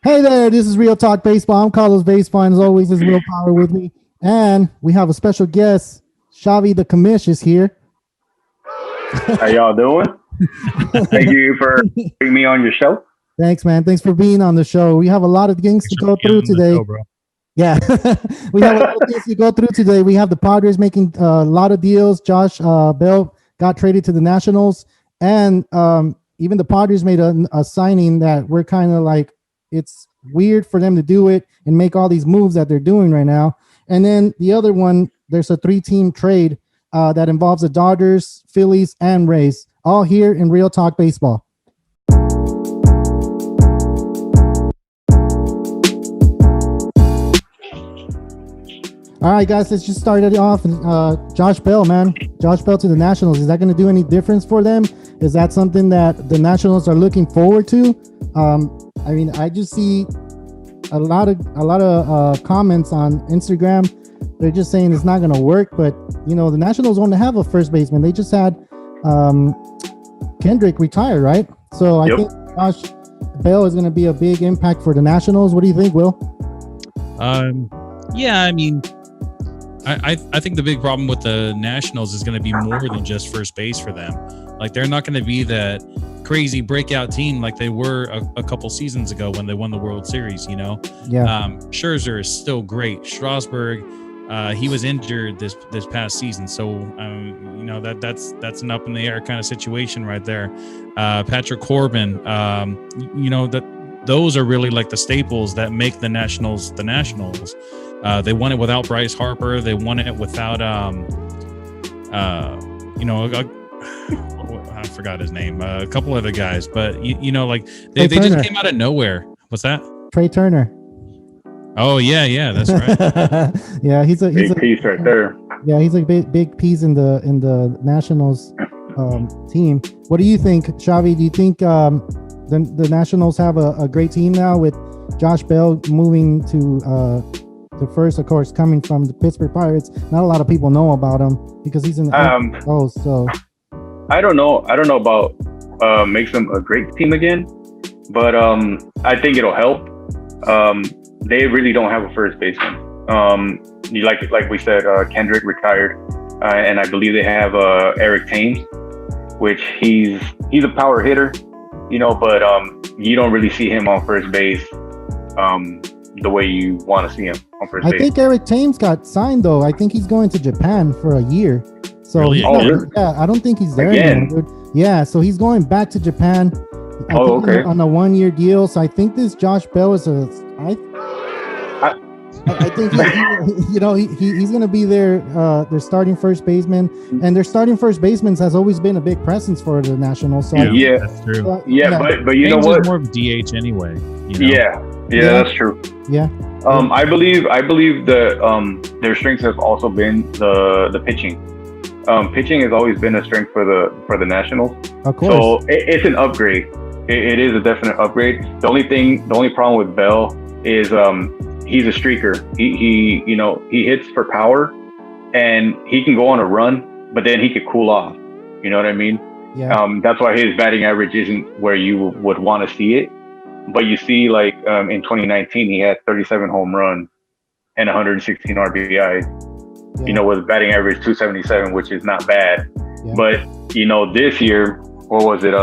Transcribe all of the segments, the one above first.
Hey there, this is Real Talk Baseball. I'm Carlos Baseball, as always, is Willpower with me. And we have a special guest, Xavi the Commish is here. How y'all doing? Thank you for bringing me on your show. Thanks, man. Thanks for being on the show. We have a lot of things to go through today. Yeah, we have a lot of things to go through today. We have the Padres making a lot of deals. Josh Bell got traded to the Nationals, and even the Padres made a signing that we're kind of like, it's weird for them to do it and make all these moves that they're doing right now. And then the other one, there's a 3-team trade that involves the Dodgers, Phillies, and Rays, all here in Real Talk Baseball. All right, guys, let's just start it off. Josh Bell, man. Josh Bell to the Nationals. Is that going to do any difference for them? Is that something that the Nationals are looking forward to? I mean, I just see a lot of comments on Instagram. They're just saying it's not going to work. But, you know, the Nationals want to have a first baseman. They just had Kendrick retire, right? So I think Josh Bell is going to be a big impact for the Nationals. What do you think, Will? Yeah, I mean, I think the big problem with the Nationals is going to be more than just first base for them. Like, they're not going to be that crazy breakout team like they were a couple seasons ago when they won the World Series, you know? Yeah. Scherzer is still great. Strasburg, he was injured this past season. So, you know, that's an up in the air kind of situation right there. Patrick Corbin, you know, those are really like the staples that make the Nationals the Nationals. They won it without Bryce Harper. They won it without, you know, I forgot his name. A couple other guys, but you know, like they just came out of nowhere. What's that? Trey Turner. Oh yeah, that's right. Yeah, he's a piece right there. Yeah, he's a big piece in the Nationals team. What do you think, Xavi? Do you think the Nationals have a great team now with Josh Bell moving to first, of course, coming from the Pittsburgh Pirates? Not a lot of people know about him because he's in the so I don't know about makes them a great team again, but I think it'll help. They really don't have a first baseman. Like we said, Kendrick retired, and I believe they have Eric Thames, which he's a power hitter, you know, but you don't really see him on first base the way you want to see him on first base. I think Eric Thames got signed, though. I think he's going to Japan for a year. So really? Yeah, I don't think he's there anymore, dude. Yeah, so he's going back to Japan. Okay. On a 1-year deal. So I think this Josh Bell is I think you know he's going to be their starting first baseman, and their starting first baseman has always been a big presence for the Nationals. So yeah, that's true. But you know what? More of DH anyway. You know? Yeah, that's true. Yeah. I believe that their strengths have also been the pitching. Pitching has always been a strength for the Nationals. Of course. So it's an upgrade. It is a definite upgrade. The only problem with Bell is he's a streaker. He you know, he hits for power, and he can go on a run, but then he could cool off. You know what I mean? Yeah. That's why his batting average isn't where you would want to see it. But you see, like in 2019, he had 37 home runs and 116 RBIs. Yeah. You know, with a batting average 277, which is not bad. Yeah. But you know, this year, what was it?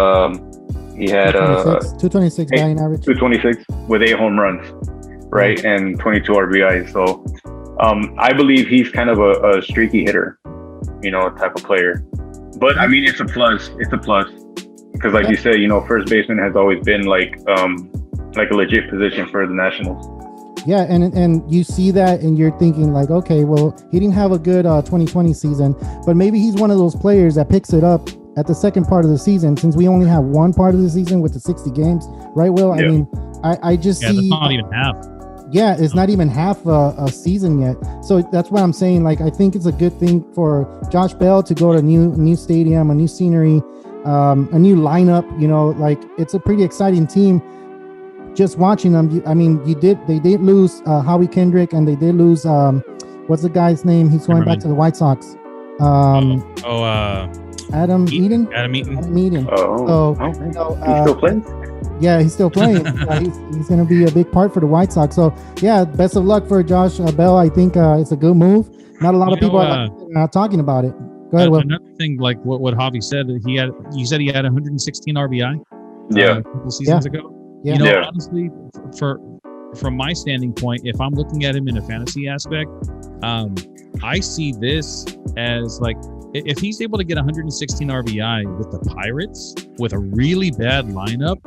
He had 226 batting average. 226 with 8 home runs, right, and 22 RBIs. So I believe he's kind of a streaky hitter, you know, type of player. But I mean, it's a plus. It's a plus because, like you said, you know, first baseman has always been like a legit position for the Nationals. Yeah, and you see that, and you're thinking like, okay, well, he didn't have a good 2020 season, but maybe he's one of those players that picks it up at the second part of the season, since we only have one part of the season with the 60 games, right, Will? Yeah. I mean, I just see... that's not even half. Yeah, it's not even half a season yet. So that's what I'm saying. Like, I think it's a good thing for Josh Bell to go to a new stadium, a new scenery, a new lineup. You know, like, it's a pretty exciting team. Just watching them, I mean, they did lose Howie Kendrick, and they did lose what's the guy's name? He's going back to the White Sox. Adam Eaton. Oh, he still plays? Yeah, he's still playing. He's going to be a big part for the White Sox. So, yeah, best of luck for Josh Bell. I think it's a good move. Not a lot of people are talking about it. Go ahead, Will. Another thing, like what Javi said, you said he had 116 RBI Yeah. a couple seasons ago. Yeah. You know, Yeah. honestly, from my standing point, if I'm looking at him in a fantasy aspect, I see this as like, if he's able to get 116 RBI with the Pirates with a really bad lineup,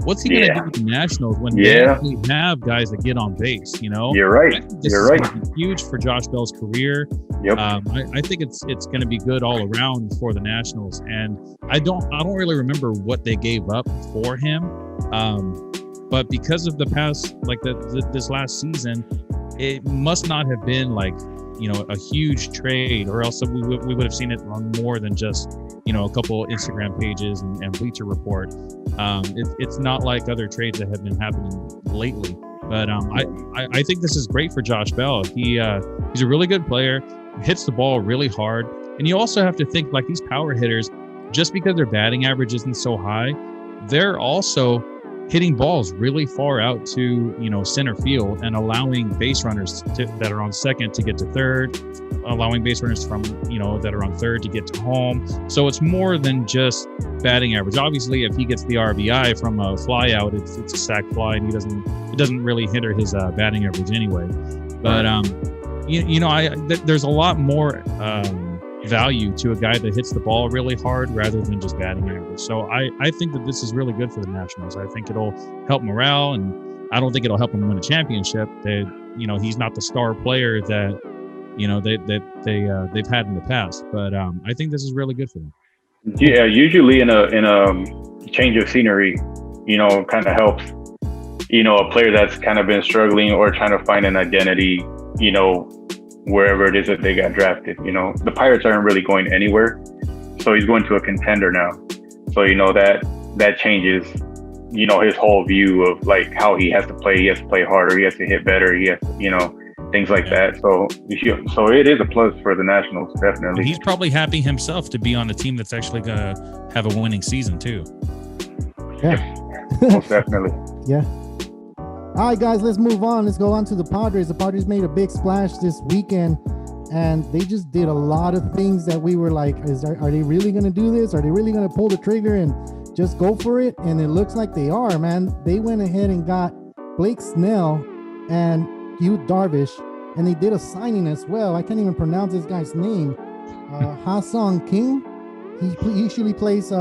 what's he going to do with the Nationals when they actually have guys that get on base? You know, You're right. You're right. Gonna be huge for Josh Bell's career. Yep. I think it's going to be good all around for the Nationals, and I don't really remember what they gave up for him, but because of the past, like this last season, it must not have been like, you know, a huge trade, or else we would have seen it on more than just, you know, a couple Instagram pages and Bleacher Report. It's not like other trades that have been happening lately. But I think this is great for Josh Bell. He's a really good player, hits the ball really hard, and you also have to think like these power hitters, just because their batting average isn't so high, they're also hitting balls really far out to, you know, center field and allowing base runners that are on second to get to third, allowing base runners from, you know, that are on third to get to home. So it's more than just batting average. Obviously, if he gets the RBI from a fly out, it's a sac fly, and it doesn't really hinder his batting average anyway. But there's a lot more value to a guy that hits the ball really hard rather than just batting average. So I think that this is really good for the Nationals. I think it'll help morale, and I don't think it'll help them win a championship. He's not the star player that, you know, they've had in the past, but I think this is really good for them. Yeah, usually in a change of scenery, you know, kind of helps, you know, a player that's kind of been struggling or trying to find an identity, you know, wherever it is that they got drafted. You know, the Pirates aren't really going anywhere, so he's going to a contender now. So, you know, that changes, you know, his whole view of like how he has to play. He has to play harder. He has to hit better. He has to, you know, things like that. So it is a plus for the Nationals, definitely. He's probably happy himself to be on a team that's actually gonna have a winning season too. Yeah, most definitely. Yeah. All right, guys, let's move on. Let's go on to the Padres. The Padres made a big splash this weekend, and they just did a lot of things that we were like, are they really going to do this? Are they really going to pull the trigger and just go for it? And it looks like they are, man. They went ahead and got Blake Snell and Hugh Darvish, and they did a signing as well. I can't even pronounce this guy's name. Ha-Sung King. He usually plays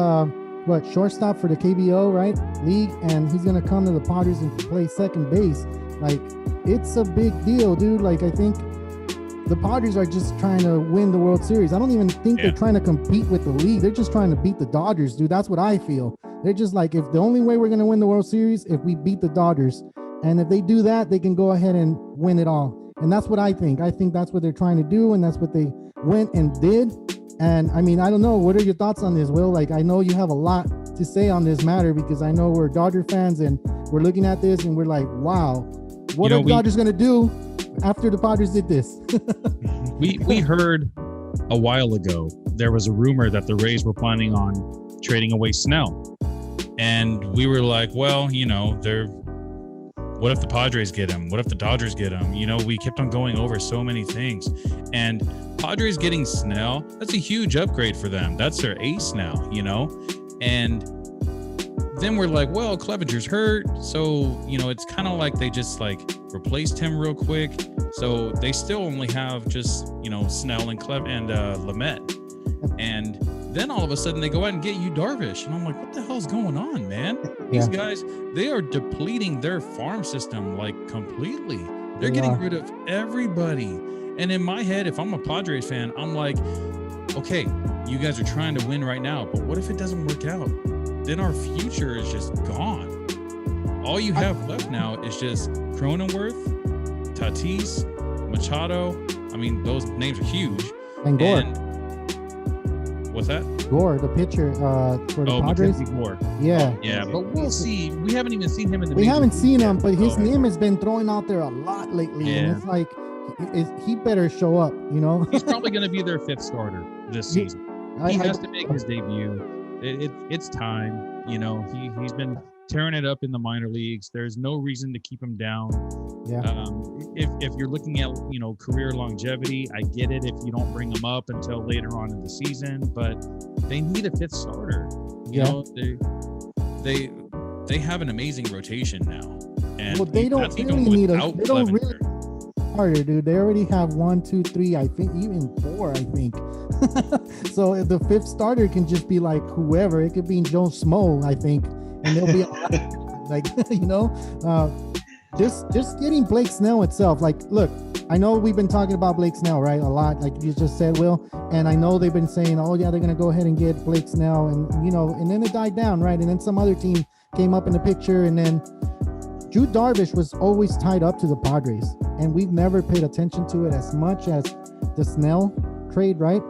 shortstop for the KBO, right? League, and he's gonna come to the Padres and play second base. Like, it's a big deal, dude. Like, I think the Padres are just trying to win the World Series. I don't even think they're trying to compete with the league. They're just trying to beat the Dodgers, dude. That's what I feel. They're just like, if the only way we're gonna win the World Series if we beat the Dodgers, and if they do that, they can go ahead and win it all. And that's what I think. I think that's what they're trying to do, and that's what they went and did. And I mean, I don't know. What are your thoughts on this, Will? Like, I know you have a lot to say on this matter because I know we're Dodger fans and we're looking at this and we're like, wow, what are the Dodgers going to do after the Padres did this? we heard a while ago, there was a rumor that the Rays were planning on trading away Snell. And we were like, well, you know, what if the Padres get him? What if the Dodgers get him? You know, we kept on going over so many things. And Padres getting Snell, that's a huge upgrade for them. That's their ace now, you know? And then we're like, well, Clevenger's hurt. So, you know, it's kind of like they just like replaced him real quick. So they still only have just, you know, Snell and Lamet. And then all of a sudden they go out and get you Darvish. And I'm like, what the hell's going on, man? These guys, they are depleting their farm system like completely. They're getting rid of everybody. And in my head, if I'm a Padres fan, I'm like, okay, you guys are trying to win right now, but what if it doesn't work out? Then our future is just gone. All you have left now is just Cronenworth, Tatis, Machado. I mean, those names are huge. And Gore. What's that? Gore, the pitcher for the Padres. Gore. Yeah. Yeah, but we'll see. We haven't even seen him in the. We haven't seen him, but his name has been thrown out there a lot lately, and it's like, he better show up. You know, he's probably going to be their fifth starter this season. He has to make his debut. It's time. You know, he's been tearing it up in the minor leagues. There's no reason to keep him down. Yeah. If you're looking at, career longevity, I get it if you don't bring him up until later on in the season, but they need a fifth starter. They have an amazing rotation now. And they don't really need they don't really starter, dude. They already have 1, 2, 3, I think even 4, I think. So if the fifth starter can just be like whoever, it could be Joe Smo, I think, and they'll be like, just getting Blake Snell itself. Like, look, I know we've been talking about Blake Snell, right? A lot, like you just said, Will. And I know they've been saying, oh yeah, they're gonna go ahead and get Blake Snell, and and then it died down, right? And then some other team came up in the picture, and then Yu Darvish was always tied up to the Padres, and we've never paid attention to it as much as the Snell trade, right?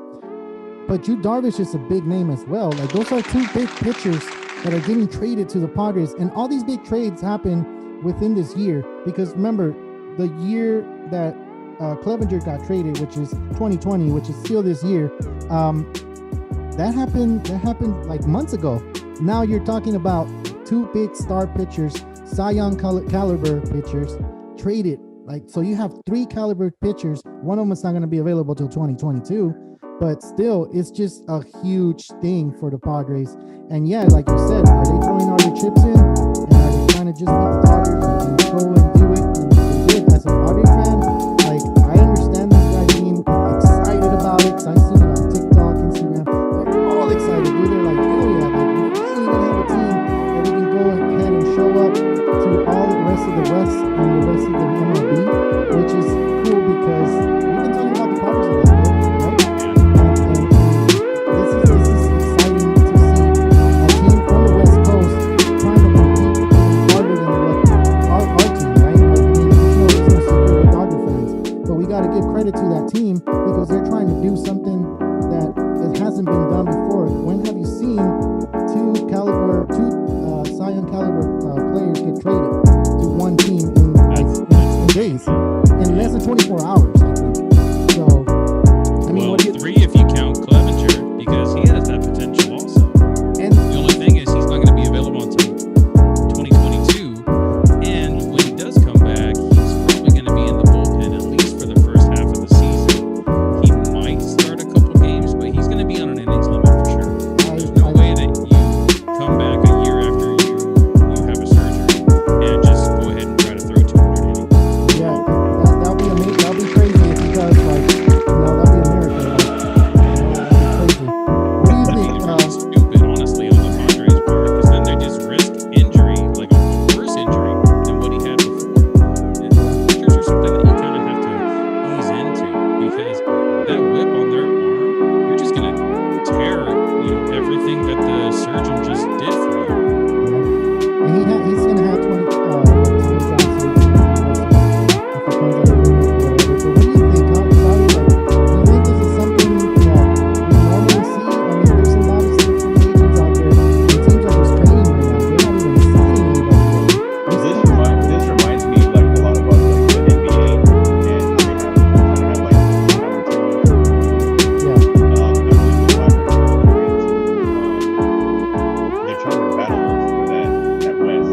But Yu Darvish is a big name as well. Like, those are 2 big pitchers that are getting traded to the Padres, and all these big trades happen within this year, because remember, the year that Clevenger got traded, which is 2020, which is still this year, that happened like months ago. Now you're talking about 2 big star pitchers, Cy Young caliber pitchers, traded. Like, so you have 3 caliber pitchers. One of them is not going to be available till 2022, but still, it's just a huge thing for the Padres. And yeah, like you said, are they throwing all their chips in, and are they trying to just beat the Dodgers and go and do it? And they did. As a Padres fan, like, I understand this guy being excited about it, because I see it on TikTok, Instagram. They're all excited, dude. They're like, oh yeah, like, we finally gonna have a team that we can go ahead and show up to all the rest of the West and the rest of the MLB, which is cool, because we've been talking about the Padres a lot, right? And this is exciting to see a team from the West Coast trying to compete harder than our team, right? I mean, there's no secret with Dodger fans, but we got to give credit to that team, because they're trying to do something that it hasn't been done before. When have you seen 2 Cy Young caliber players get traded to one team in days, in less than 24 hours, I think. So, I mean, well, 3 if you count Clevenger, because he has that potential also. And the only thing is, he's not going to be available until 2022. And when he does come back, he's probably going to be in the bullpen at least for the first half of the season. He might start a couple games, but he's going to be on an innings limit for sure. There's no way that you come back a year after you have a surgery and just go ahead and try to throw 200 innings. Yeah, that'll be amazing. That'll be crazy if he does. Like, that'll be a miracle. Like, that'll be crazy. What do you think? Stupid, honestly, on the Padres part, because then they just risk injury, like a worse injury than what he had before. Injuries are something that you kind of have to ease into, because that whip on their arm, you're just gonna tear, everything that the surgeon just did for you. Yeah. And he's gonna have 20 Johnson. If he comes out of the limit, whatever. So what do you think? How do you think this is something that we normally see? I mean, there's a lot of free agents out there, and teams are just trading right now. They're not even signing anybody. This reminds me like a lot about like the NBA, and they have like number 2. Yeah. I believe the Padres they're trying to battle for that West,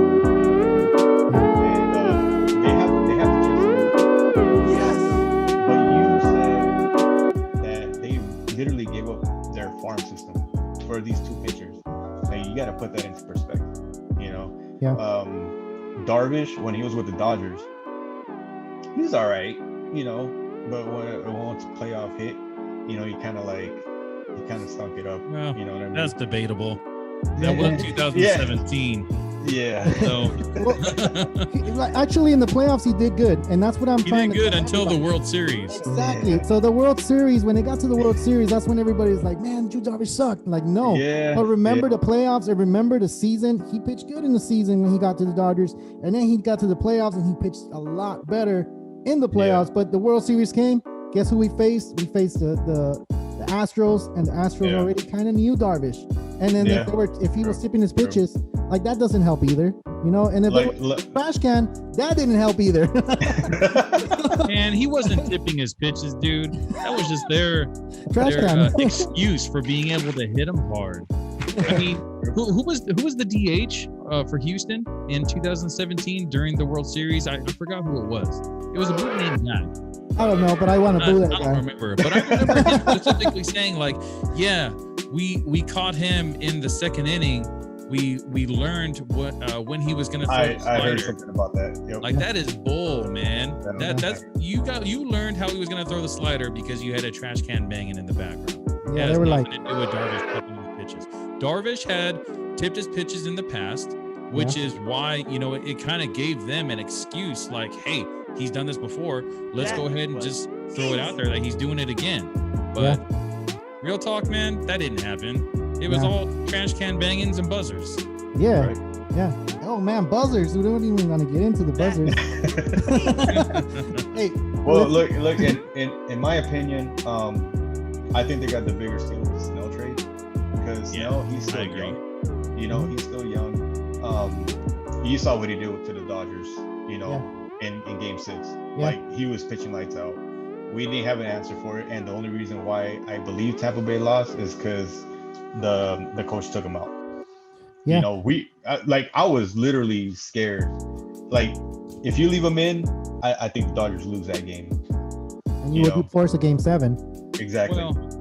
and they have the chance. Yes, but you said that they literally gave up their farm system for these 2 pitchers. Like, you got to put that into perspective, Yeah. Darvish, when he was with the Dodgers, he was all right, but once playoff hit, he kind of stunk it up. Well, you know what I mean? that's debatable. That was 2017. Yeah. So Actually, in the playoffs, he did good, and that's what I'm he trying did to good tell until the everybody. World Series. Exactly. So the World Series, when they got to the World Series, that's when everybody's like, man, Yu Darvish sucked. Like, no. Yeah. But remember the playoffs and remember the season. He pitched good in the season when he got to the Dodgers, and then he got to the playoffs and he pitched a lot better in the playoffs. Yeah. But the World Series came. Guess who we faced? We faced the Astros, and the Astros already kind of knew Darvish. And then if he was tipping his pitches, like, that doesn't help either, And if it was trash can, that didn't help either. And he wasn't tipping his pitches, dude. That was just their excuse for being able to hit him hard. I mean, who was the DH for Houston in 2017 during the World Series. I forgot who it was. It was a blue name guy. I don't know, but I want to boo that I guy. don't remember, but I remember him specifically saying like, yeah, we caught him in the second inning. We learned what when he was going to throw the slider. I heard something about that. Yep. Like that is bull, man. That's you learned how he was going to throw the slider because you had a trash can banging in the background. Yeah, they were like, to do with Darvish tipping his pitches. Darvish had tipped his pitches in the past, which is why it kind of gave them an excuse. Like, hey, he's done this before. Let's go ahead and just throw it out there that he's doing it again. But real talk, man, that didn't happen. It was all trash can bangings and buzzers. Yeah. Right. Yeah. Oh man, buzzers. We don't even want to get into the buzzers. Hey. Well, look. In my opinion, I think they got the bigger steal with the Snell trade because Snell, he's still young. He's still young. You saw what he did to the Dodgers. In Game 6, like he was pitching lights out. We didn't have an answer for it, and the only reason why I believe Tampa Bay lost is because the coach took him out. Yeah. I was literally scared. Like, if you leave him in, I think the Dodgers lose that game. And you would be forced a Game 7. Exactly. Well,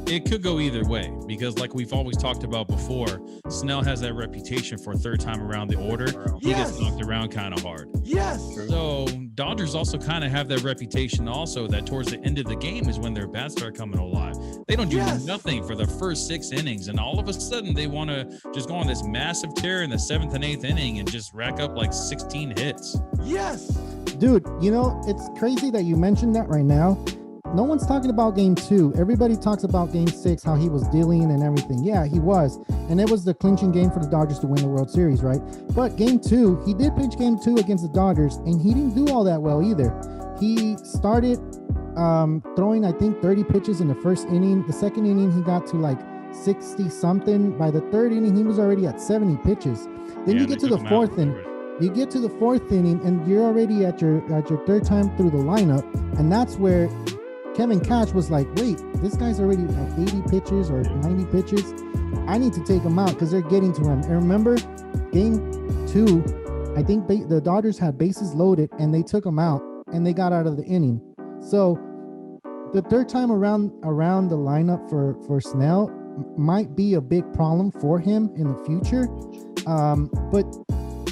it could go either way because, like we've always talked about before, Snell has that reputation for third time around the order. He gets knocked around kind of hard. Yes. So Dodgers also kind of have that reputation also that towards the end of the game is when their bats start coming alive. They don't do nothing for the first 6 innings, and all of a sudden they want to just go on this massive tear in the 7th and 8th inning and just rack up like 16 hits. Yes. Dude, it's crazy that you mentioned that right now. No one's talking about Game 2. Everybody talks about Game 6, how he was dealing and everything. Yeah, he was. And it was the clinching game for the Dodgers to win the World Series, right? But Game 2, he did pitch Game 2 against the Dodgers, and he didn't do all that well either. He started throwing, I think, 30 pitches in the first inning. The second inning, he got to like 60-something. By the third inning, he was already at 70 pitches. Then you get to the fourth inning. You get to the fourth inning, and you're already at your third time through the lineup, and that's where Kevin Cash was like, wait, this guy's already at 80 pitches or 90 pitches. I need to take him out because they're getting to him. And remember, Game 2, I think the Dodgers had bases loaded and they took him out and they got out of the inning. So the third time around the lineup for Snell might be a big problem for him in the future. But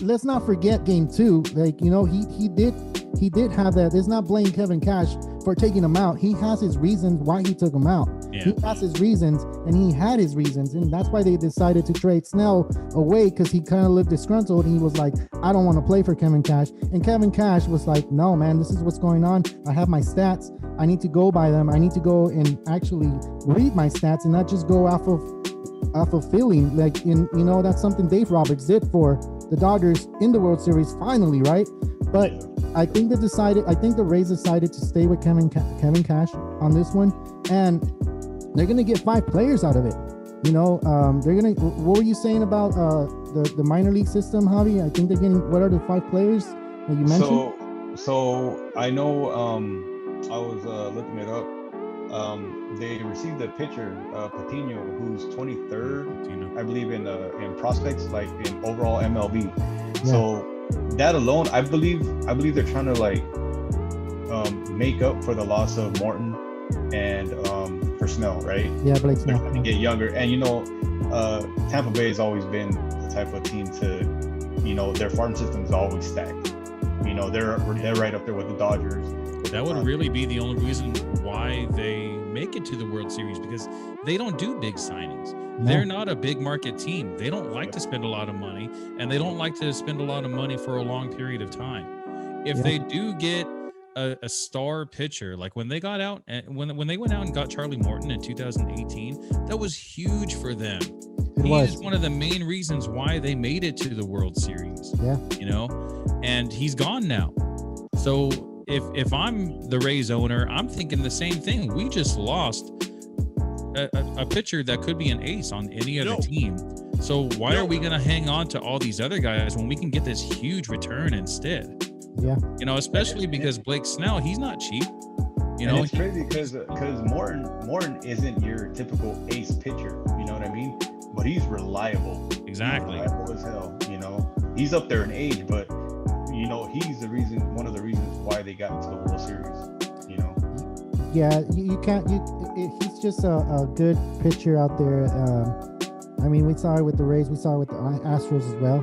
let's not forget Game 2. Like, he did have that. Let's not blame Kevin Cash for taking him out. He has his reasons why he took him out. Yeah. He has his reasons, and he had his reasons, and that's why they decided to trade Snell away, because he kind of looked disgruntled, and he was like, I don't want to play for Kevin Cash. And Kevin Cash was like, no, man, this is what's going on. I have my stats. I need to go by them. I need to go and actually read my stats and not just go off of feeling. Like, that's something Dave Roberts did for the Dodgers in the World Series finally, right? But I think the Rays decided to stay with Kevin Cash on this one, and they're gonna get 5 players out of it. They're gonna. What were you saying about the minor league system, Javi? I think they're getting. What are the 5 players that you mentioned? So I know. I was looking it up. They received a pitcher, Patino, who's 23rd, I believe, in prospects, like in overall MLB. Yeah. So that alone, I believe they're trying to like make up for the loss of Morton and for Snell, right? Yeah, Blake Snell. They're trying to get younger, and Tampa Bay has always been the type of team to, their farm system is always stacked. They're right up there with the Dodgers. That would really be the only reason why they make it to the World Series, because they don't do big signings. No. They're not a big market team. They don't like to spend a lot of money, and they don't like to spend a lot of money for a long period of time. If they do get a star pitcher, like when they got out and when they went out and got Charlie Morton in 2018, that was huge for them. He's one of the main reasons why they made it to the World Series. Yeah. And he's gone now. So if I'm the Rays owner, I'm thinking the same thing. We just lost a pitcher that could be an ace on any other team. So why are we going to hang on to all these other guys when we can get this huge return instead? Yeah. Especially because Blake Snell, he's not cheap. It's crazy because Morton isn't your typical ace pitcher. You know what I mean? But he's reliable. Exactly. He's reliable as hell. he's up there in age, but he's the reason, one of the reasons why they got into the World Series. Yeah, you can't. He's just a good pitcher out there. I mean, we saw it with the Rays. We saw it with the Astros as well.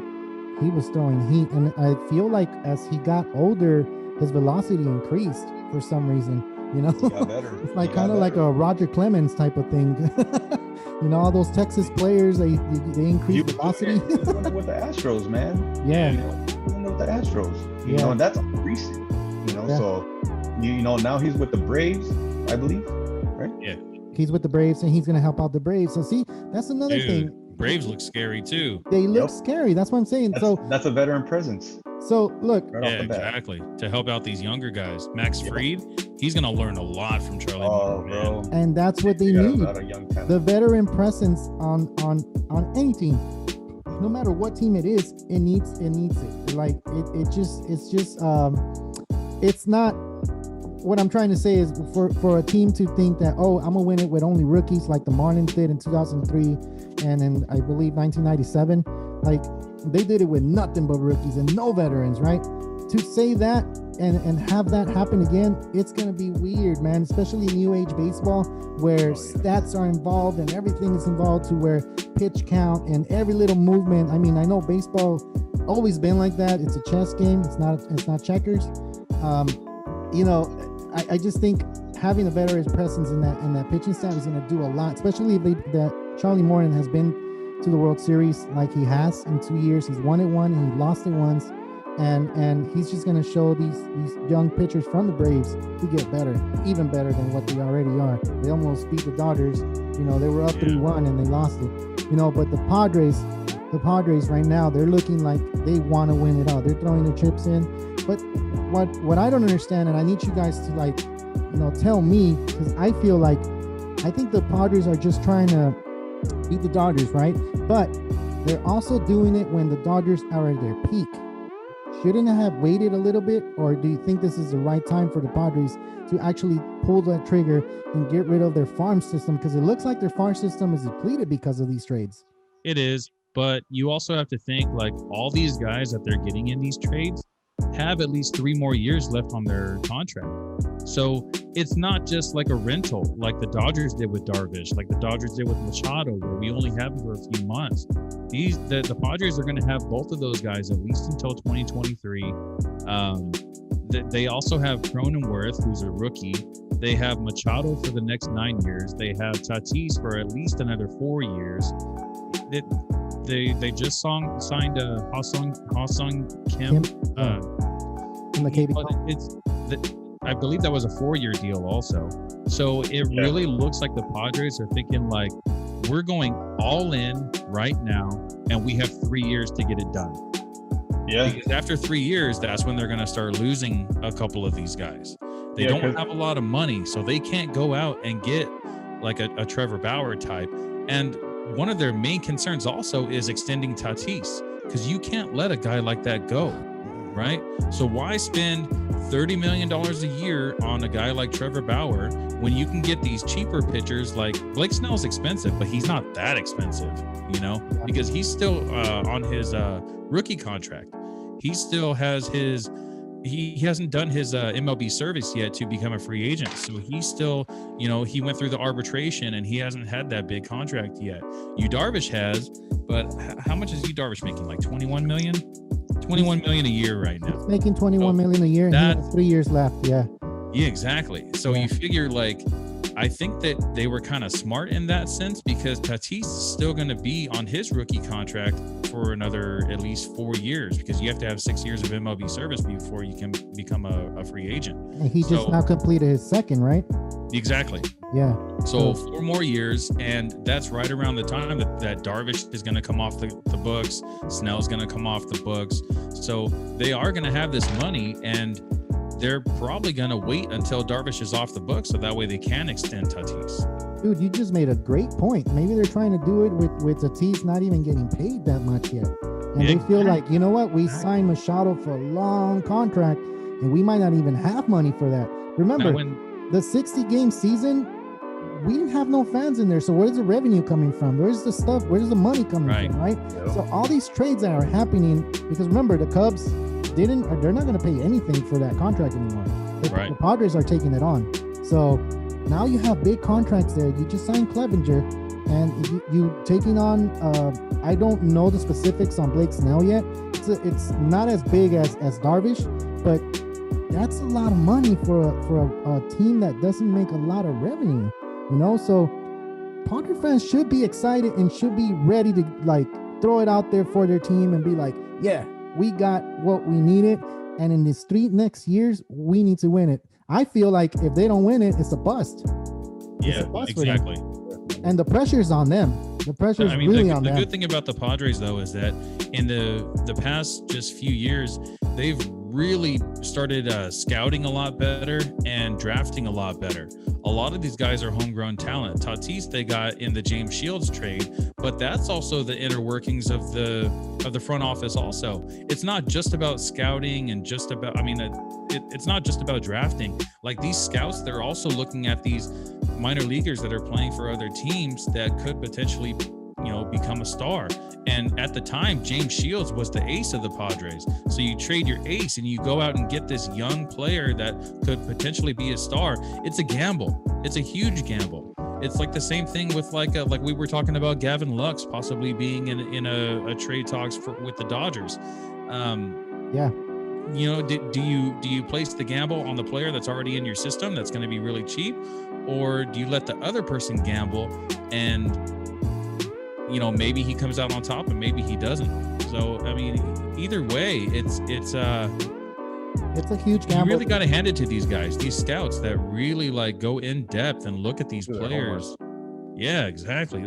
He was throwing heat, and I feel like as he got older, his velocity increased for some reason. He got better. It's like kind of like a Roger Clemens type of thing. All those Texas players, they increase velocity. With the Astros, man. Yeah. With the Astros. And that's recent. Yeah. So now he's with the Braves, I believe, right? Yeah. He's with the Braves, and he's going to help out the Braves. So see, that's another thing. Braves look scary too. They look scary. That's what I'm saying. That's a veteran presence. So look, right exactly, to help out these younger guys. Max Fried, he's going to learn a lot from Charlie Morton, bro. And that's what they need. The veteran presence on any team. No matter what team it is, it needs it. Like it's not. What I'm trying to say is for a team to think that, I'm gonna win it with only rookies like the Marlins did in 2003 and in I believe 1997, like they did it with nothing but rookies and no veterans, right? To say that and have that happen again, it's gonna be weird, man. Especially in new age baseball where stats are involved and everything is involved, to where pitch count and every little movement. I mean, I know baseball always been like that. It's a chess game. It's not checkers. I just think having a veteran presence in that pitching staff is going to do a lot, especially if that Charlie Morton has been to the World Series like he has in 2 years. He's won it one and he lost it once, and he's just going to show these young pitchers from the Braves to get better, even better than what they already are. They almost beat the Dodgers. They were up 3-1 and they lost it. But the Padres right now, they're looking like they want to win it out. They're throwing their chips in. But what I don't understand, and I need you guys to tell me, because I think the Padres are just trying to beat the Dodgers, right? But they're also doing it when the Dodgers are at their peak. Shouldn't they have waited a little bit, or do you think this is the right time for the Padres to actually pull that trigger and get rid of their farm system? Because it looks like their farm system is depleted because of these trades. It is, but you also have to think like all these guys that they're getting in these trades have at least 3 more years left on their contract. So it's not just like a rental like the Dodgers did with Darvish, like the Dodgers did with Machado, where we only have him for a few months. The Padres are going to have both of those guys at least until 2023. They also have Cronenworth, who's a rookie. They have Machado for the next 9 years. They have Tatis for at least another 4 years. They just signed Ha-Sung Kim. I believe that was a 4-year deal also. So it really looks like the Padres are thinking like, we're going all in right now, and we have 3 years to get it done. Yeah. Because after 3 years, that's when they're going to start losing a couple of these guys. They don't have a lot of money, so they can't go out and get like a Trevor Bauer type. And one of their main concerns also is extending Tatis, because you can't let a guy like that go, right? So why spend $30 million a year on a guy like Trevor Bauer when you can get these cheaper pitchers? Like Blake Snell's expensive, but he's not that expensive, because he's still on his rookie contract. He still has his he hasn't done his MLB service yet to become a free agent. So he's still, he went through the arbitration and he hasn't had that big contract yet. Darvish has, but how much is Darvish making? Like 21 million? 21 million a year right now. He's making 21 million a year, and he has 3 years left. Yeah, exactly. So you figure, like, I think that they were kind of smart in that sense, because Tatis is still going to be on his rookie contract for another at least 4 years, because you have to have 6 years of MLB service before you can become a free agent. And he just now completed his second, right? Exactly. Yeah. So 4 more years, and that's right around the time that Darvish is going to come off the books. Snell's going to come off the books. So they are going to have this money, and they're probably going to wait until Darvish is off the books, so that way they can extend Tatis. Dude, you just made a great point. Maybe they're trying to do it with Tatis not even getting paid that much yet. And they feel like, you know what? We signed Machado for a long contract, and we might not even have money for that. Remember, the 60-game season, we didn't have no fans in there. So where's the revenue coming from? Where's the stuff? Where's the money coming from? Right. Yep. So all these trades that are happening, because remember, the Cubs they're not going to pay anything for that contract anymore. The Padres are taking it on. So now you have big contracts there. You just signed Clevenger, and you taking on. I don't know the specifics on Blake Snell yet. It's not as big as Darvish, but that's a lot of money for a team that doesn't make a lot of revenue. So Padre fans should be excited and should be ready to like throw it out there for their team and be like, yeah, we got what we needed, and in these 3 next years, we need to win it. I feel like if they don't win it, it's a bust. Yeah, exactly. And the pressure's on them. The pressure's really on them. The good thing about the Padres, though, is that in the past just few years, they've really started scouting a lot better and drafting a lot better. A lot of these guys are homegrown talent. Tatis they got in the James Shields trade, but that's also the inner workings of the front office. Also, it's not just about scouting and just about. It's not just about drafting. Like these scouts, they're also looking at these minor leaguers that are playing for other teams that could potentially, become a star. And at the time, James Shields was the ace of the Padres. So you trade your ace and you go out and get this young player that could potentially be a star. It's a gamble. It's a huge gamble. It's like the same thing with like we were talking about Gavin Lux possibly being in a trade talks with the Dodgers. Do you place the gamble on the player that's already in your system that's going to be really cheap, or do you let the other person gamble and maybe he comes out on top and maybe he doesn't? So either way, it's a huge gamble. You really got to hand it to these guys, these scouts that really like go in depth and look at these players. Yeah, exactly.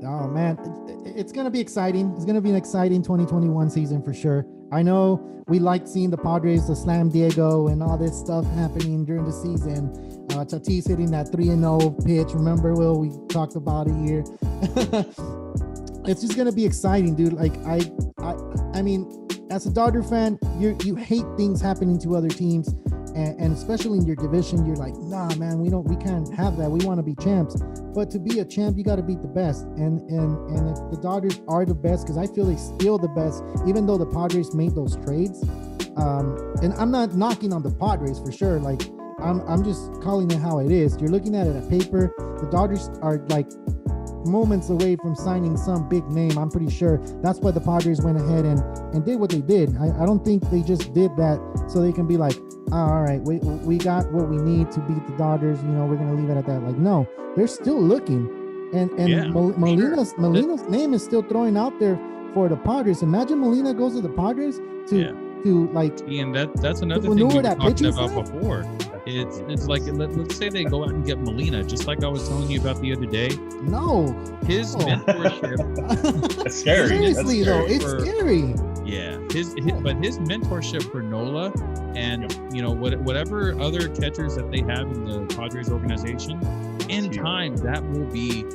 Oh man, it's going to be exciting. It's going to be an exciting 2021 season for sure. I know we liked seeing the Padres, the Slam Diego, and all this stuff happening during the season. Tatis hitting that 3-0 pitch. Remember, Will, we talked about it here. It's just going to be exciting, dude. Like, I mean, as a Dodger fan, you hate things happening to other teams. And especially in your division, you're like, nah, man, we can't have that. We want to be champs. But to be a champ, you got to beat the best. And if the Dodgers are the best, because I feel they're still the best, even though the Padres made those trades. And I'm not knocking on the Padres for sure. Like, I'm just calling it how it is. You're looking at it at paper. The Dodgers are like moments away from signing some big name. I'm pretty sure that's why the Padres went ahead and did what they did. I don't think they just did that so they can be like, all right, we got what we need to beat the Dodgers. We're going to leave it at that. Like, no, they're still looking. And Molina's name is still throwing out there for the Padres. Imagine Molina goes to the Padres to like. And that's another thing we were talking about before. It's like, let's say they go out and get Molina, just like I was telling you about the other day. No. His mentorship. That's scary. Seriously, though, it's scary. Yeah. His mentorship for Nola and, whatever other catchers that they have in the Padres organization, in time, that will be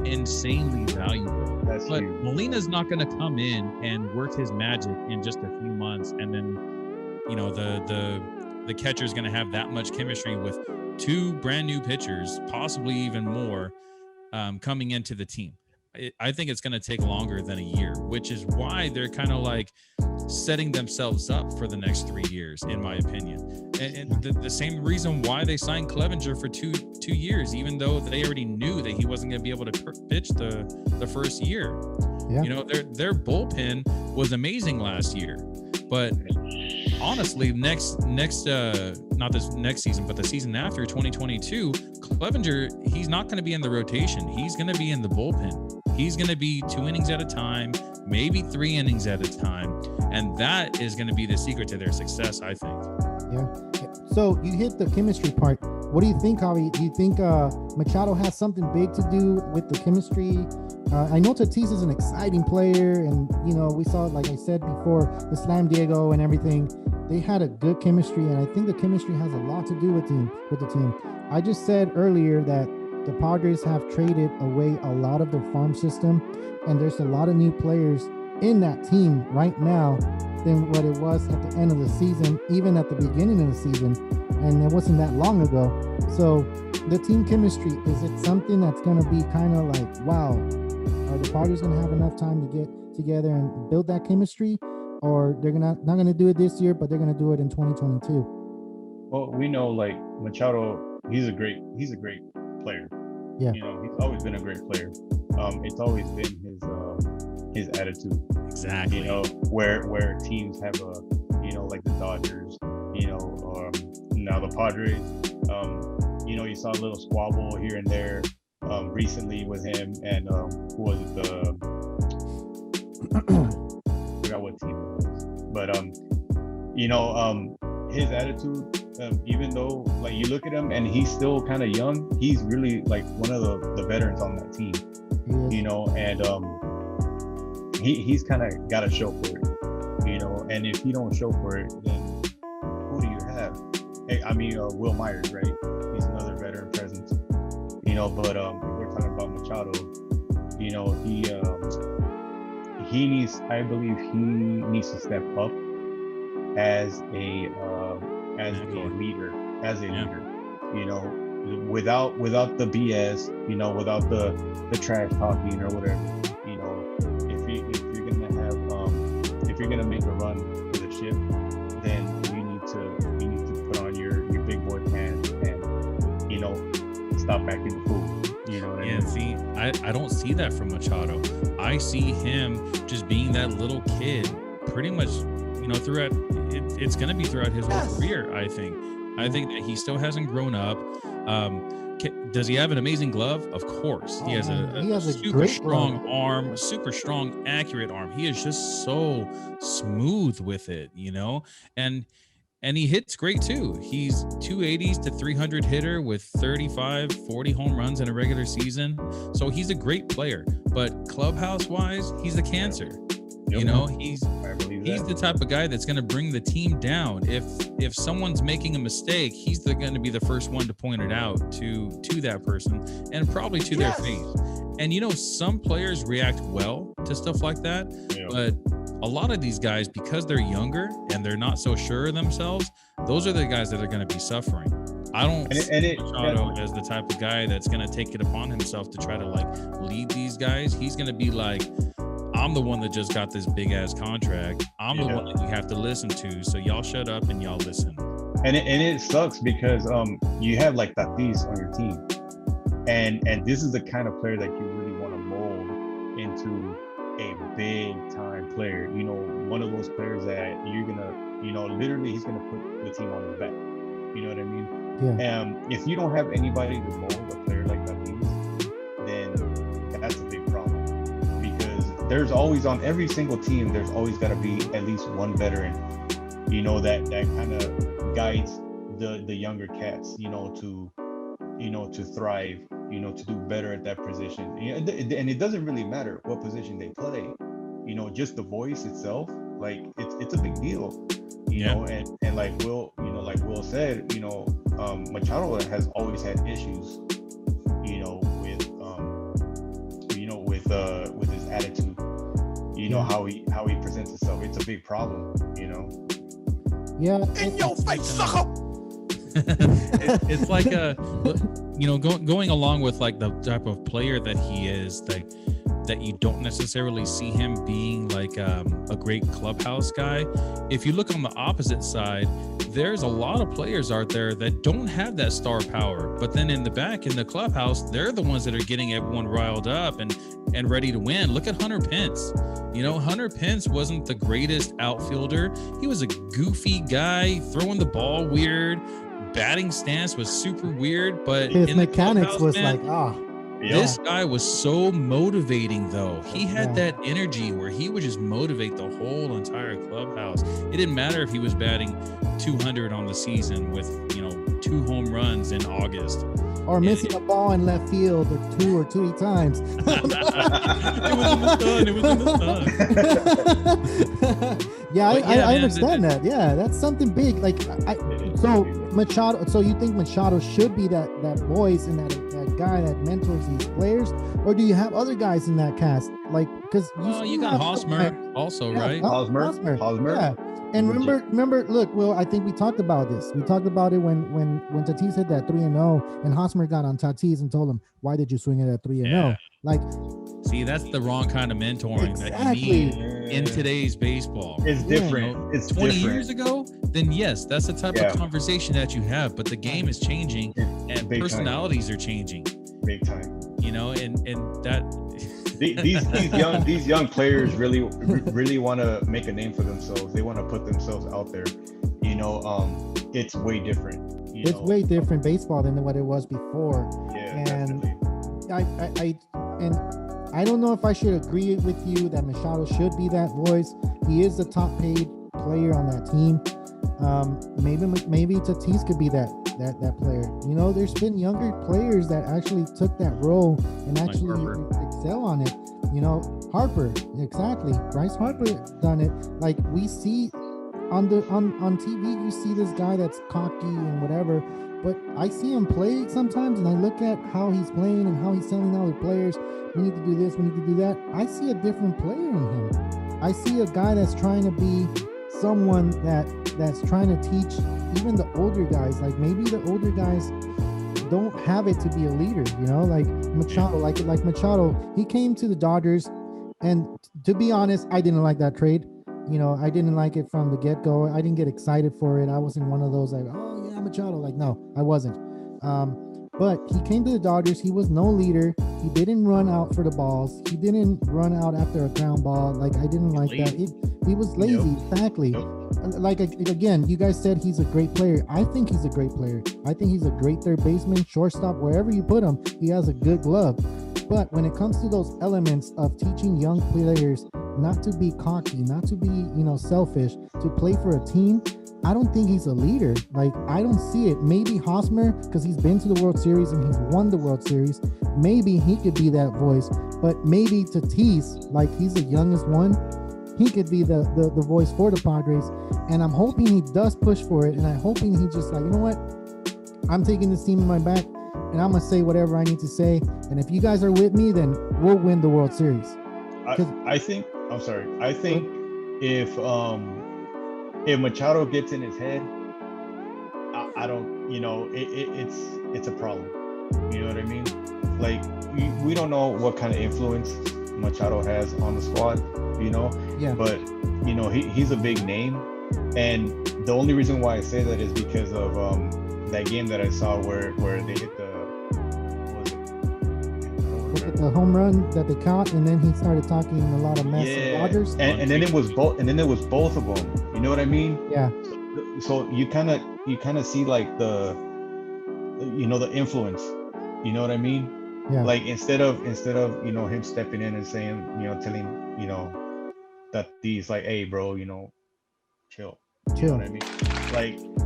insanely valuable. But Molina's not going to come in and work his magic in just a few months, and then, the catcher is going to have that much chemistry with 2 brand new pitchers, possibly even more, coming into the team. I think it's going to take longer than a year, which is why they're kind of like setting themselves up for the next 3 years, in my opinion. And the same reason why they signed Clevenger for two years, even though they already knew that he wasn't going to be able to pitch the first year. Yeah. Their bullpen was amazing last year, but honestly, not this next season, but the season after 2022, Clevenger, he's not going to be in the rotation. He's going to be in the bullpen. He's going to be 2 innings at a time, maybe 3 innings at a time. And that is going to be the secret to their success, I think. Yeah. So you hit the chemistry part. What do you think, Javi? Do you think Machado has something big to do with the chemistry? I know Tatis is an exciting player, and we saw, like I said before, the Slam Diego and everything. They had a good chemistry, and I think the chemistry has a lot to do with the team. I just said earlier that the Padres have traded away a lot of their farm system, and there's a lot of new players in that team right now than what it was at the end of the season, even at the beginning of the season, and it wasn't that long ago. So the team chemistry, is it something that's going to be kind of like, wow, are the Padres going to have enough time to get together and build that chemistry, or they're not going to do it this year, but they're going to do it in 2022? Well, we know like Machado, he's a great player. Yeah. You know, he's always been a great player. It's always been his attitude. Exactly. You know, where teams have a, you know, like the Dodgers, you know, now the Padres, you know, you saw a little squabble here and there recently with him and who was it, I forgot what team it was, but you know, his attitude, even though like you look at him and he's still kind of young, he's really like one of the veterans on that team. You know, and he's kind of got to show for it, you know, and if he don't show for it, then who do you have? I mean, Will Myers, right? He's another veteran presence, you know, but if we're talking about Machado, you know, he needs, I believe he needs to step up as a leader, you know, without the BS, you know, without the trash talking or whatever, you know, if you're gonna make a run for the ship, then you need to put on your big boy pants and, you know, stop acting the fool. You know what I mean? See, I don't see that from Machado. I see him just being that little kid pretty much, you know, throughout it's gonna be throughout his whole career, I think that he still hasn't grown up. Does he have an amazing glove? Of course. He has a super strong arm, super strong, accurate arm. He is just so smooth with it, you know, and he hits great too. He's 280s to 300 hitter with 35, 40 home runs in a regular season. So he's a great player, but clubhouse wise, he's a cancer. You know, he's the type of guy that's going to bring the team down. If someone's making a mistake, he's going to be the first one to point it out to that person and probably to their face. And you know, some players react well to stuff like that, but a lot of these guys, because they're younger and they're not so sure of themselves, those are the guys that are going to be suffering. I don't see Machado as the type of guy that's going to take it upon himself to try to like lead these guys. He's going to be like, I'm the one that just got this big ass contract. I'm the one that you have to listen to. So y'all shut up and y'all listen. And it sucks because you have like Tatis on your team, and this is the kind of player that you really want to mold into a big time player. You know, one of those players that you're gonna, you know, literally he's gonna put the team on his back. You know what I mean? Yeah. If you don't have anybody to mold a player like Tatis, then that's a big problem. There's always on every single team, there's always got to be at least one veteran, you know, that kind of guides the younger cats, you know, to thrive, you know, to do better at that position. And it doesn't really matter what position they play, you know, just the voice itself, like it's a big deal, you know, and like Will said, you know, Machado has always had issues, you know, with his attitude, you know, how he presents himself. It's a big problem, you know. Yeah. In your face, sucker. It's like you know, going along with like the type of player that he is, like that you don't necessarily see him being like a great clubhouse guy. If you look on the opposite side, there's a lot of players out there that don't have that star power, but then in the back in the clubhouse, they're the ones that are getting everyone riled up and ready to win. Look at Hunter Pence. You know, Hunter Pence wasn't the greatest outfielder. He was a goofy guy, throwing the ball weird, batting stance was super weird, but his mechanics was like, this guy was so motivating though. He had that energy where he would just motivate the whole entire clubhouse. It didn't matter if he was batting 200 on the season with, you know, 2 home runs in August. Or missing a ball in left field or two or 3 times. It was in the sun. Yeah, I understand that. Yeah, that's something big. Like, so Machado. So you think Machado should be that voice and that guy that mentors these players, or do you have other guys in that cast? Like, because you got Hosmer also, right? Hosmer. Yeah. And remember, look, Will, I think we talked about this. We talked about it when Tatis hit that 3-0 and Hosmer got on Tatis and told him, why did you swing it at 3-0? Like, see, that's the wrong kind of mentoring that you need in today's baseball. It's different. It's 20 different. years ago, then yes, that's the type of conversation that you have. But the game is changing and personalities are changing. Big time. You know, and that these young players really want to make a name for themselves. They want to put themselves out there. You know, it's way different. It's way different baseball than what it was before. Yeah, and definitely. I don't know if I should agree with you that Machado should be that voice. He is the top paid player on that team. Maybe Tatis could be that player. You know, there's been younger players that actually took that role and actually excel on it. You know, Harper, exactly. Bryce Harper done it. Like we see on TV, you see this guy that's cocky and whatever, but I see him play sometimes and I look at how he's playing and how he's telling other players, we need to do this, we need to do that. I see a different player in him. I see a guy that's trying to be someone that's trying to teach even the older guys. Like maybe the older guys don't have it to be a leader, you know, like Machado, like Machado, he came to the Dodgers, and to be honest, I didn't like that trade. You know, I didn't like it from the get-go. I didn't get excited for it. I wasn't one of those like, oh yeah, Machado. Like, no, I wasn't. But he came to the Dodgers. He was no leader. He didn't run out for the balls. He didn't run out after a ground ball. Like, I didn't like that. He was lazy, exactly. Like, again, you guys said he's a great player. I think he's a great player. I think he's a great third baseman, shortstop, wherever you put him, he has a good glove. But when it comes to those elements of teaching young players not to be cocky, not to be, you know, selfish, to play for a team, I don't think he's a leader. Like, I don't see it. Maybe Hosmer, because he's been to the World Series and he's won the World Series, maybe he could be that voice. But maybe Tatis, like he's the youngest one, he could be the voice for the Padres. And I'm hoping he does push for it. And I'm hoping he just like, you know what? I'm taking this team in my back and I'm going to say whatever I need to say. And if you guys are with me, then we'll win the World Series. I think if Machado gets in his head, I don't, you know, it's a problem. You know what I mean? Like we don't know what kind of influence Machado has on the squad, you know? Yeah. But, you know, he's a big name. And the only reason why I say that is because of that game that I saw where they hit the home run that they caught, and then he started talking a lot of mess to Dodgers. And then it was both of them. You know what I mean? Yeah. So you kind of see like the influence. You know what I mean? Yeah. Like instead of you know him stepping in and saying, you know, telling, you know, that he's like, hey bro, you know, chill. You know what I mean?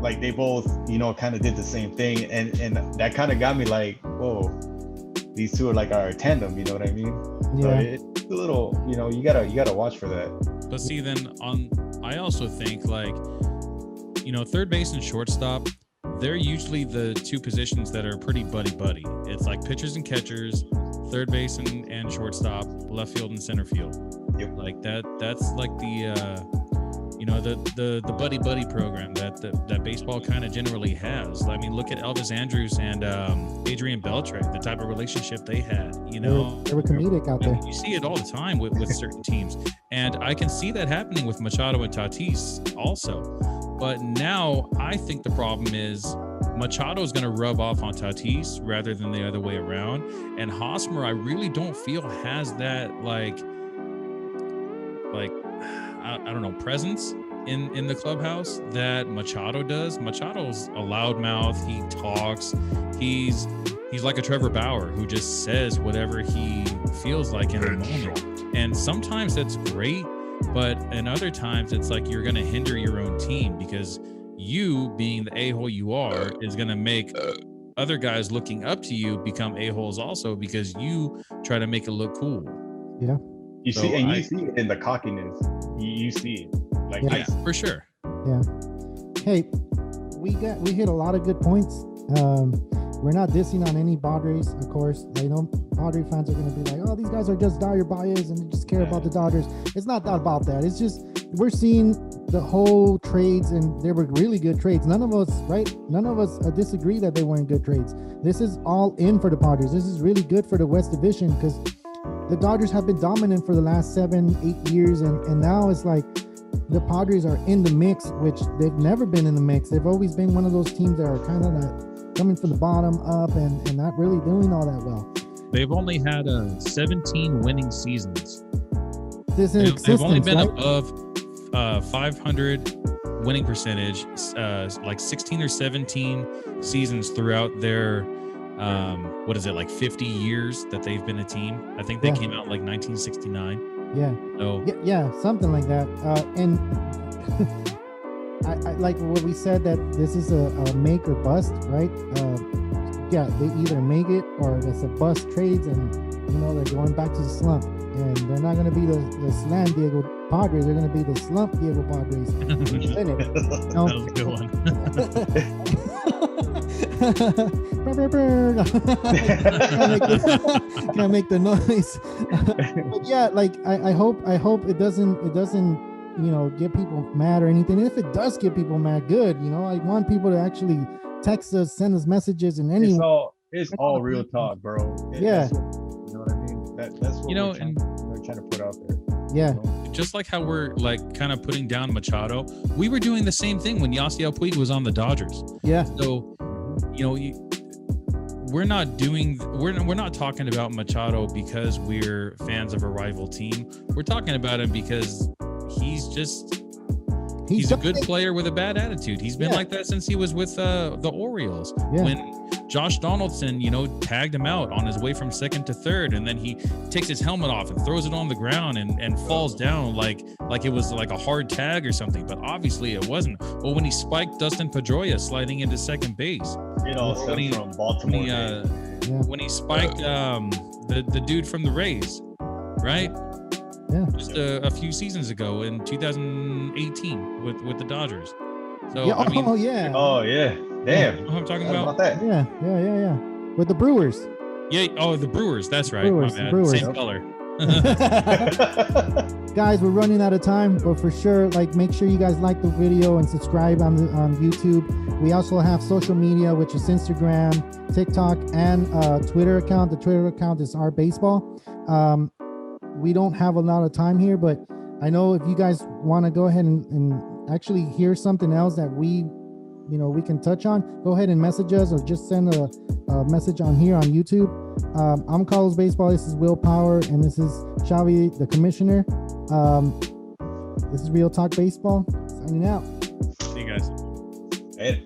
Like they both, you know, kind of did the same thing, and that kind of got me like, whoa, these two are like our tandem. You know what I mean? Yeah. So it's a little, you know, you gotta watch for that. But see, then I also think like, you know, third base and shortstop, they're usually the two positions that are pretty buddy. It's like pitchers and catchers, third base and shortstop, left field and center field. Yep. Like that's like the you know, the buddy program that baseball kind of generally has. I mean, look at Elvis Andrus and Adrian Beltre, the type of relationship they had. You know, they were comedic out there. You see it all the time with certain teams, and I can see that happening with Machado and Tatis also. But now I think the problem is Machado is going to rub off on Tatis rather than the other way around, and Hosmer I really don't feel has that like I don't know, presence in the clubhouse that Machado does. Machado's a loudmouth. He talks. He's like a Trevor Bauer who just says whatever he feels like in the moment. And sometimes that's great, but in other times it's like you're going to hinder your own team because you, being the a-hole you are, is going to make other guys looking up to you become a-holes also because you try to make it look cool. Yeah. You see it in the cockiness. You see it, like yeah, for sure. Yeah. Hey, we hit a lot of good points. We're not dissing on any Padres, of course. I know Padre fans are going to be like, "Oh, these guys are just Dodger bias and they just care about the Dodgers." It's not that about that. It's just we're seeing the whole trades, and they were really good trades. None of us disagree that they weren't good trades. This is all in for the Padres. This is really good for the West Division because the Dodgers have been dominant for the last 7-8 years, and now it's like the Padres are in the mix, which they've never been in the mix. They've always been one of those teams that are kind of coming from the bottom up and not really doing all that well. They've only had 17 winning seasons. They've only been right? above 500 winning percentage, like 16 or 17 seasons throughout their, what is it, like 50 years that they've been a team. I think they came out like 1969. Yeah. So yeah, something like that. And I like what we said, that this is a make or bust, right? Yeah, they either make it or it's a bust trades, and they're going back to the slump, and they're not going to be the San Diego Padres. They're going to be the slump Diego Padres. That was a good one. Can't make the noise. But yeah, like I hope it doesn't get people mad or anything. And if it does get people mad, good. I want people to actually text us, send us messages, and any. It's all real talk, bro. Yeah. You know what I mean? That's what we're trying to put out there. Yeah. Just like how we're like kind of putting down Machado, we were doing the same thing when Yasiel Puig was on the Dodgers. Yeah. So, we're not talking about Machado because we're fans of a rival team. We're talking about him because he's a good player with a bad attitude. He's been like that since he was with the Orioles. Yeah. When Josh Donaldson, tagged him out on his way from second to third, and then he takes his helmet off and throws it on the ground and falls down like it was like a hard tag or something. But obviously it wasn't. Or when he spiked Dustin Pedroia sliding into second base. It all stems from Baltimore. When he spiked the dude from the Rays, right? Yeah. Just a few seasons ago in 2018 with the Dodgers. So yeah. I mean, Oh yeah. Damn. You know what I'm talking about that. Yeah. With the Brewers. Yeah. Oh, the Brewers. That's right. Brewers, My bad. Brewers. Same color. Guys, we're running out of time, but for sure, make sure you guys like the video and subscribe on YouTube. We also have social media, which is Instagram, TikTok, and Twitter account. The Twitter account is Our Baseball. We don't have a lot of time here, but I know if you guys want to go ahead and actually hear something else that we can touch on, go ahead and message us or just send a message on here on YouTube. I'm Carlos Baseball. This is Willpower, and this is Xavi, the commissioner. This is Real Talk Baseball. Signing out. See you guys. Hey.